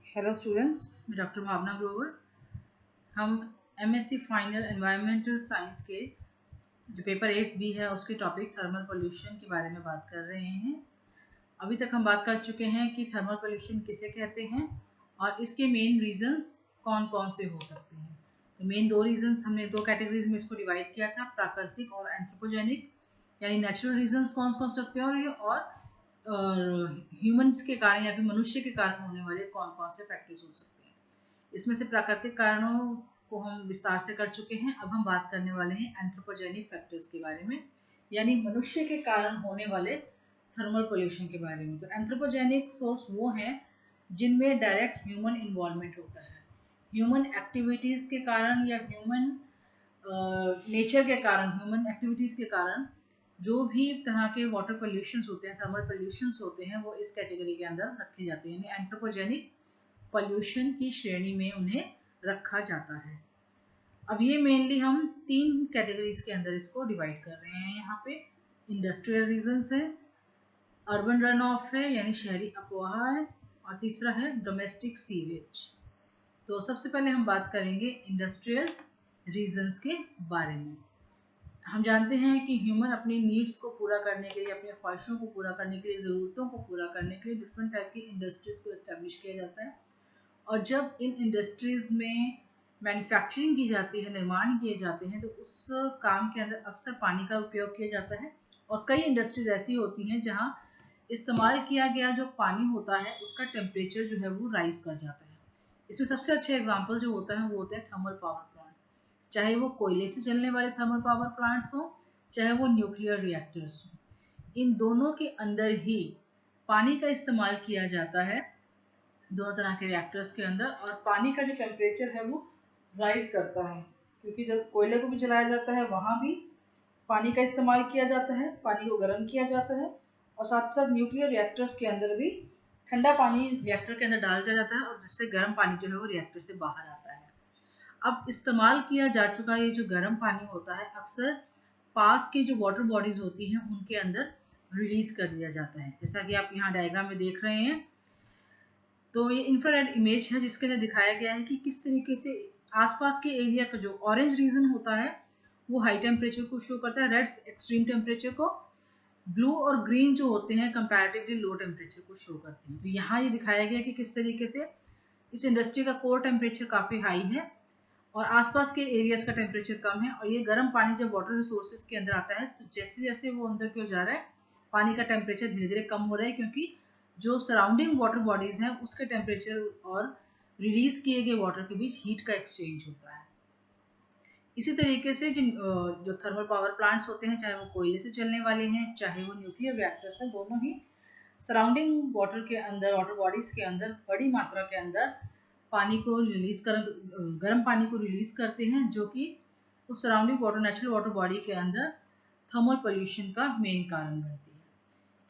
Hello students, मैं doctor भावना ग्रोवर। हम MSc final environmental science के जो पेपर 8 बी है उसके टॉपिक थर्मल पोल्यूशन के बारे में बात कर रहे हैं। अभी तक हम बात कर चुके हैं कि थर्मल पोल्यूशन किसे कहते हैं और इसके मेन रीजंस कौन कौन से हो सकते हैं। तो मेन दो रीजंस हमने दो कैटेगरीज में इसको डिवाइड किया था, प्राकृतिक और एंथ्रोपोजेनिक, यानी नेचुरल रीजंस कौन कौन से सकते हैं और ह्यूमंस के कारण या फिर मनुष्य के कारण होने वाले कौन कौन से फैक्टर्स हो सकते हैं। इसमें से प्राकृतिक कारणों को हम विस्तार से कर चुके हैं। अब हम बात करने वाले हैं एंथ्रोपोजेनिक फैक्टर्स के बारे में, यानी मनुष्य के कारण होने वाले थर्मल पोल्यूशन के बारे में। तो एंथ्रोपोजेनिक सोर्स वो हैं जिनमें डायरेक्ट ह्यूमन इन्वॉल्वमेंट होता है। ह्यूमन एक्टिविटीज़ के कारण या ह्यूमन नेचर के कारण, ह्यूमन एक्टिविटीज़ के कारण जो भी तरह के वाटर पोल्यूशंस होते हैं, थर्मल पोल्यूशंस होते हैं, वो इस कैटेगरी के अंदर रखे जाते हैं, यानी एंथ्रोपोजेनिक पोल्यूशन की श्रेणी में उन्हें रखा जाता है। अब ये मेनली हम तीन कैटेगरीज के अंदर इसको डिवाइड कर रहे हैं। यहाँ पे इंडस्ट्रियल रीजंस है, अर्बन रन ऑफ है यानी शहरी अपवाह है, और तीसरा है डोमेस्टिक सीवेज। तो सबसे पहले हम बात करेंगे इंडस्ट्रियल रीजंस के बारे में। हम जानते हैं कि ह्यूमन अपनी नीड्स को पूरा करने के लिए, अपने ख्वाहिशों को पूरा करने के लिए, ज़रूरतों को पूरा करने के लिए डिफरेंट टाइप की इंडस्ट्रीज़ को इस्टेब्लिश किया जाता है। और जब इन इंडस्ट्रीज़ में मैन्युफैक्चरिंग की जाती है, निर्माण किए जाते हैं, तो उस काम के अंदर अक्सर पानी का उपयोग किया जाता है। और कई इंडस्ट्रीज़ ऐसी होती हैं जहाँ इस्तेमाल किया गया जो पानी होता है उसका टेम्परेचर जो है वो राइज कर जाता है। इसमें सबसे अच्छे एग्जाम्पल जो होता है वो होते हैं थर्मल पावर प्लांट, चाहे वो कोयले से चलने वाले थर्मल पावर प्लांट्स हो, चाहे वो न्यूक्लियर रिएक्टर्स हो। इन दोनों के अंदर ही पानी का इस्तेमाल किया जाता है, दोनों तरह के रिएक्टर्स के अंदर। और पानी का जो टेम्परेचर है वो राइज करता है, क्योंकि जब कोयले को भी जलाया जाता है वहाँ भी पानी का इस्तेमाल किया जाता है, पानी को गर्म किया जाता है। और साथ साथ न्यूक्लियर रिएक्टर्स के अंदर भी ठंडा पानी रिएक्टर के अंदर डाल दिया जाता है, और जिससे गर्म पानी जो है वो रिएक्टर से बाहर आता है। अब इस्तेमाल किया जा चुका ये जो गर्म पानी होता है अक्सर पास की जो वाटर बॉडीज होती हैं उनके अंदर रिलीज कर दिया जाता है, जैसा कि आप यहाँ डायग्राम में देख रहे हैं। तो ये इंफ्रारेड इमेज है जिसके अंदर दिखाया गया है कि किस तरीके से आसपास के एरिया का जो ऑरेंज रीजन होता है वो हाई टेम्परेचर को शो करता है, रेड एक्सट्रीम टेम्परेचर को, ब्लू और ग्रीन जो होते हैं कंपैरेटिवली लो टेम्परेचर को शो करते हैं। तो यहाँ ये दिखाया गया कि किस तरीके से इस इंडस्ट्री का कोर टेम्परेचर काफ़ी हाई है और आसपास के एरियाज का टेम्परेचर कम है। और ये गर्म पानी जब वाटर रिसोर्सेज के अंदर आता है तो जैसे जैसे वो अंदर क्यों जा रहा है, पानी का टेम्परेचर धीरे धीरे कम हो रहा है, क्योंकि जो सराउंडिंग वाटर बॉडीज हैं उसके टेम्परेचर और रिलीज किए गए वाटर के बीच हीट का एक्सचेंज होता है। इसी तरीके से जो थर्मल पावर प्लांट्स होते हैं, चाहे वो कोयले से चलने वाले हैं, चाहे वो न्यूक्लियर रिएक्टर्स हैं, दोनों ही सराउंडिंग वाटर के अंदर, वाटर बॉडीज के अंदर बड़ी मात्रा के अंदर पानी को रिलीज कर, गर्म पानी को रिलीज करते हैं, जो कि उस surrounding water, natural water body के अंदर थर्मल पोल्यूशन का मेन कारण बनती है।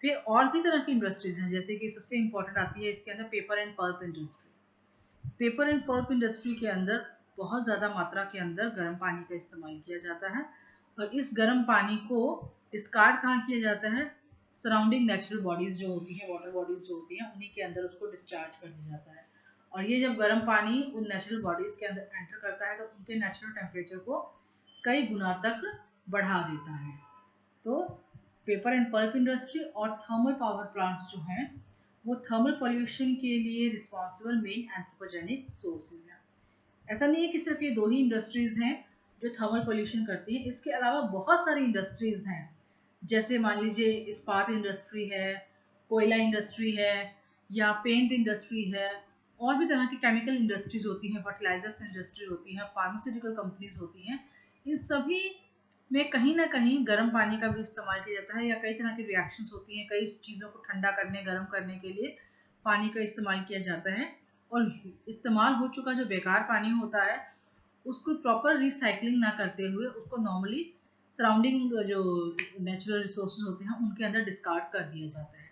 फिर और भी तरह की इंडस्ट्रीज हैं, जैसे कि सबसे इंपॉर्टेंट आती है इसके अंदर paper and pulp industry. Paper and pulp industry के अंदर बहुत ज़्यादा मात्रा के अंदर गर्म पानी का इस्तेमाल किया जाता है, और इस गर्म पानी को डिस्कार्ड कहाँ किया जाता है, सराउंडिंग नेचुरल बॉडीज जो होती हैं, वाटर बॉडीज जो होती हैं, उन्हीं के अंदर उसको डिस्चार्ज कर दिया जाता है। और ये जब गर्म पानी उन नेचुरल बॉडीज के अंदर एंटर करता है तो उनके नेचुरल टेम्परेचर को कई गुना तक बढ़ा देता है। तो पेपर एंड पल्प इंडस्ट्री और थर्मल पावर प्लांट्स जो हैं वो थर्मल पोल्यूशन के लिए रिस्पॉन्सिबल मेन एंथ्रोपोजेनिक सोर्सेज हैं। ऐसा नहीं है कि सिर्फ ये दो ही इंडस्ट्रीज हैं जो थर्मल पोल्यूशन करती हैं, इसके अलावा बहुत सारी इंडस्ट्रीज हैं, जैसे मान लीजिए इस्पात इंडस्ट्री है, कोयला इंडस्ट्री है, या पेंट इंडस्ट्री है, और भी तरह की केमिकल इंडस्ट्रीज होती हैं, फर्टिलाइजर्स इंडस्ट्री होती हैं, फार्मास्यूटिकल कंपनीज होती हैं। इन सभी में कहीं ना कहीं गर्म पानी का भी इस्तेमाल किया जाता है, या कई तरह की रिएक्शंस होती हैं, कई चीज़ों को ठंडा करने, गर्म करने के लिए पानी का इस्तेमाल किया जाता है। और इस्तेमाल हो चुका जो बेकार पानी होता है उसको प्रॉपर रिसाइकलिंग ना करते हुए उसको नॉर्मली सराउंडिंग जो नेचुरल रिसोर्सेज होते हैं उनके अंदर डिस्कार्ड कर दिया जाता है,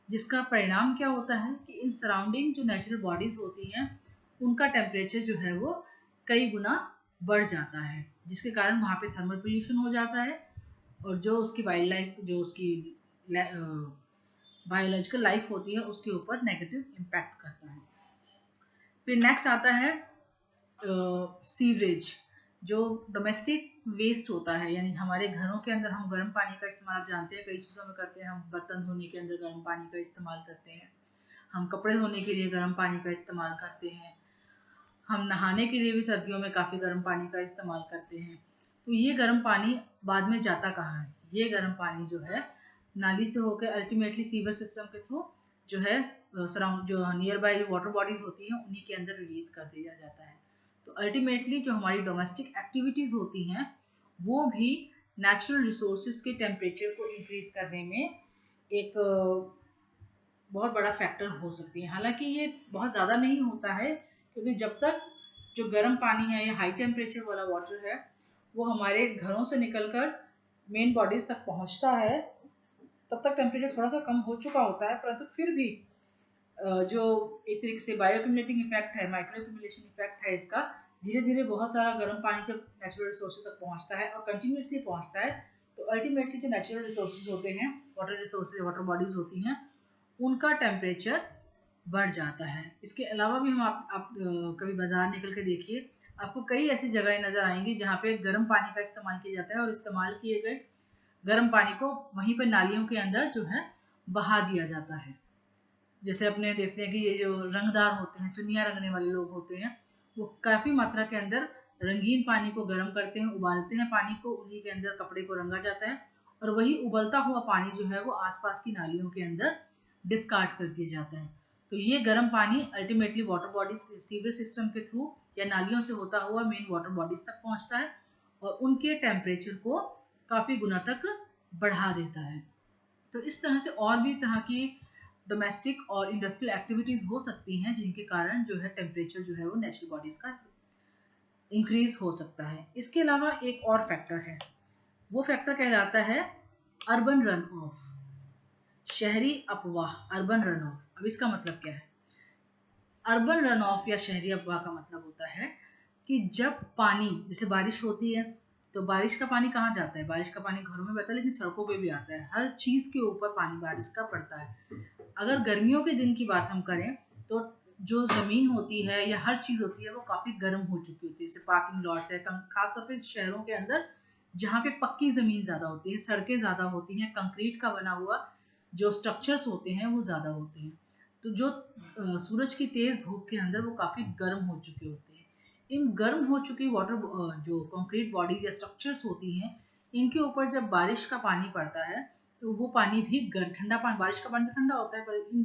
जिसका परिणाम क्या होता है कि इन सराउंडिंग जो नेचुरल बॉडीज होती हैं उनका टेम्परेचर जो है वो कई गुना बढ़ जाता है, जिसके कारण वहाँ पे थर्मल पोल्यूशन हो जाता है, और जो उसकी वाइल्ड लाइफ, जो उसकी बायोलॉजिकल लाइफ होती है उसके ऊपर नेगेटिव इम्पैक्ट करता है। फिर नेक्स्ट आता है सीवरेज, जो डोमेस्टिक वेस्ट होता है, यानी हमारे घरों के अंदर हम गर्म पानी का इस्तेमाल, आप जानते हैं कई चीज़ों में करते हैं। हम बर्तन धोने के अंदर गर्म पानी का इस्तेमाल करते हैं, हम कपड़े धोने के लिए गर्म पानी का इस्तेमाल करते हैं, हम नहाने के लिए भी सर्दियों में काफ़ी गर्म पानी का इस्तेमाल करते हैं। तो ये गर्म पानी बाद में जाता कहाँ है? ये गर्म पानी जो है नाली से होकर अल्टीमेटली सीवर सिस्टम के थ्रू जो है सराउंड जो नियर बाई वाटर बॉडीज होती हैं उन्हीं के अंदर रिलीज कर दिया जाता है। तो अल्टीमेटली जो हमारी डोमेस्टिक एक्टिविटीज़ होती हैं वो भी नेचुरल रिसोर्सेज के टेम्परेचर को इंक्रीज करने में एक बहुत बड़ा फैक्टर हो सकती है। हालांकि ये बहुत ज़्यादा नहीं होता है, क्योंकि जब तक जो गर्म पानी है या हाई टेम्परेचर वाला वाटर है वो हमारे घरों से निकलकर मेन बॉडीज तक पहुंचता है, तब तक टेम्परेचर थोड़ा सा कम हो चुका होता है। परंतु फिर भी जो एक तरीके से बायो एक्यूमुलेटिंग इफेक्ट है, माइक्रो एक्यूमुलेशन इफेक्ट है इसका, धीरे धीरे बहुत सारा गर्म पानी जब नेचुरल रिसोर्सेज तक पहुंचता है और कंटिन्यूसली पहुंचता है, तो अल्टीमेटली जो नेचुरल रिसोर्सेज होते हैं, वाटर रिसोर्सेज, वाटर बॉडीज होती हैं, उनका टेम्परेचर बढ़ जाता है। इसके अलावा भी हम आप कभी बाजार निकल के देखिए, आपको कई ऐसी जगहें नजर आएंगी जहाँ पे गर्म पानी का इस्तेमाल किया जाता है और इस्तेमाल किए गए गर्म पानी को वहीं पर नालियों के अंदर जो है बहा दिया जाता है। जैसे अपने देखते हैं कि ये जो रंगदार होते हैं, चुनिया रंगने वाले लोग होते हैं, वो काफ़ी मात्रा के अंदर रंगीन पानी को गर्म करते हैं, उबालते हैं पानी को, उन्हीं के अंदर कपड़े को रंगा जाता है और वही उबलता हुआ पानी जो है वो आसपास की नालियों के अंदर डिस्कार्ड कर दिया जाता है। तो ये गर्म पानी ultimately water bodies sewer system के थ्रू या नालियों से होता हुआ मेन वाटर बॉडीज तक पहुंचता है और उनके टेम्परेचर को काफ़ी गुना तक बढ़ा देता है। तो इस तरह से और भी तरह की डोमेस्टिक और इंडस्ट्रियल एक्टिविटीज हो सकती हैं जिनके कारण जो है टेम्परेचर जो है वो नेचुरल बॉडीज का इंक्रीज हो सकता है। इसके अलावा एक और फैक्टर है, वो फैक्टर कहलाता है अर्बन रन ऑफ, शहरी अपवाह, अर्बन रन ऑफ। अब इसका मतलब क्या है? अर्बन रन ऑफ या शहरी अपवाह का मतलब होता है कि जब पानी, जैसे बारिश होती है तो बारिश का पानी कहाँ जाता है? बारिश का पानी घरों में बहता है, लेकिन सड़कों पे भी आता है, हर चीज के ऊपर पानी बारिश का पड़ता है। अगर गर्मियों के दिन की बात हम करें तो जो जमीन होती है या हर चीज होती है वो काफी गर्म हो चुकी होती है, जैसे पार्किंग लॉट है, खासतौर पे शहरों के अंदर जहाँ पे पक्की जमीन ज्यादा होती है, सड़कें ज्यादा होती हैं, कंक्रीट का बना हुआ जो स्ट्रक्चर्स होते हैं वो ज्यादा होते हैं, तो जो सूरज की तेज धूप के अंदर वो काफी गर्म हो चुके होते हैं। इन गर्म हो चुकी वाटर जो कंक्रीट बॉडीज या स्ट्रक्चर्स होती हैं, इनके ऊपर जब बारिश का पानी पड़ता है तो वो पानी भी ठंडा पानी, बारिश का पानी तो ठंडा होता है, पर इन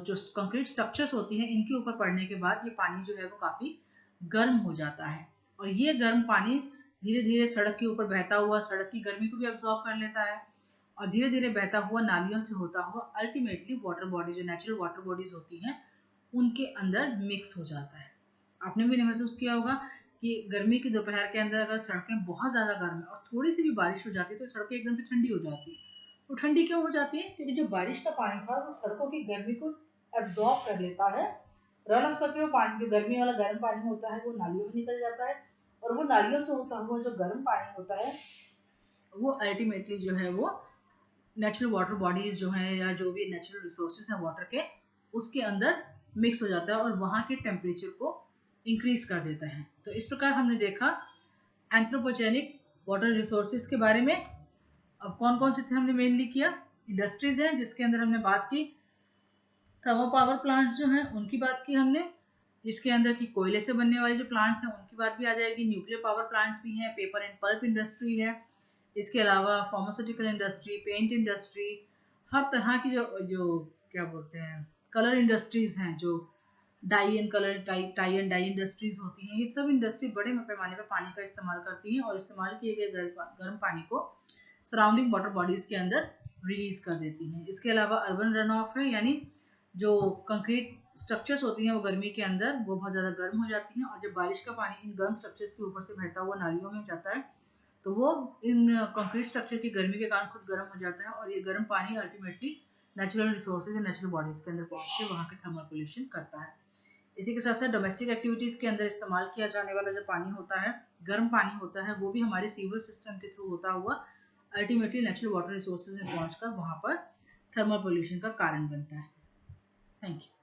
जो कंक्रीट स्ट्रक्चर्स होती हैं इनके ऊपर पड़ने के बाद ये पानी जो है वो काफी गर्म हो जाता है और ये गर्म पानी धीरे धीरे सड़क के ऊपर बहता हुआ सड़क की गर्मी को भी अब्जॉर्ब कर लेता है और धीरे धीरे बहता हुआ नालियों से होता हुआ अल्टीमेटली वाटर बॉडी, जो नेचुरल वाटर बॉडीज होती हैं, उनके अंदर मिक्स हो जाता है। आपने भी महसूस किया होगा कि गर्मी की दोपहर के अंदर अगर सड़कें बहुत ज़्यादा गर्म है और थोड़ी सी भी बारिश हो जाती है तो सड़कें एकदम से ठंडी हो जाती है। तो ठंडी क्यों हो जाती है? क्योंकि जो बारिश का पानी था वो सड़कों की गर्मी को एब्जॉर्ब कर लेता है, रन ऑफ करके वो पानी, जो गर्मी वाला गर्म पानी होता है वो नालियों में निकल जाता है और वो नालियों से होता हुआ जो गर्म पानी होता है वो अल्टीमेटली जो है वो नेचुरल वाटर बॉडीज जो हैं या जो भी नेचुरल रिसोर्सेज हैं वाटर के, उसके अंदर मिक्स हो जाता है और वहाँ के टेम्परेचर को इंक्रीज कर देता है। तो इस प्रकार हमने देखा एंथ्रोपोजेनिक वाटर रिसोर्सेज के बारे में। अब कौन कौन से थे हमने मेनली किया? इंडस्ट्रीज हैं जिसके अंदर हमने बात की, थर्मल पावर प्लांट्स जो हैं उनकी बात की हमने, जिसके अंदर की कोयले से बनने वाले जो प्लांट्स हैं उनकी बात भी आ जाएगी, न्यूक्लियर पावर प्लांट्स भी हैं, पेपर एंड पल्प इंडस्ट्री है, इसके अलावा फार्मास्यूटिकल इंडस्ट्री, पेंट इंडस्ट्री, हर तरह की जो जो क्या बोलते हैं कलर इंडस्ट्रीज हैं, जो dye and colour tie and dye industries होती हैं, ये सब इंडस्ट्री बड़े पैमाने पर पानी का इस्तेमाल करती हैं और इस्तेमाल किए गए गर्म पानी को सराउंडिंग वाटर बॉडीज के अंदर रिलीज कर देती हैं। इसके अलावा अर्बन रन ऑफ है, यानी जो कंक्रीट स्ट्रक्चर्स होती हैं वो गर्मी के अंदर वो बहुत ज़्यादा गर्म हो जाती हैं और जब बारिश का पानी इन गर्म स्ट्रक्चर्स के ऊपर से बहता हुआ नालियों में जाता है तो वो इन कंक्रीट स्ट्रक्चर की गर्मी के कारण खुद गर्म हो जाता है और ये गर्म पानी अल्टीमेटली नेचुरल रिसोर्सेज या नेचुरल बॉडीज के अंदर पहुंच के वहाँ के थर्मल पोल्यूशन करता है। इसी के साथ साथ डोमेस्टिक एक्टिविटीज़ के अंदर इस्तेमाल किया जाने वाला जो पानी होता है, गर्म पानी होता है, वो भी हमारे सीवर सिस्टम के थ्रू होता हुआ अल्टीमेटली नेचुरल वाटर रिसोर्सेज में पहुँच कर वहाँ पर थर्मल पोल्यूशन का कारण बनता है। Thank you.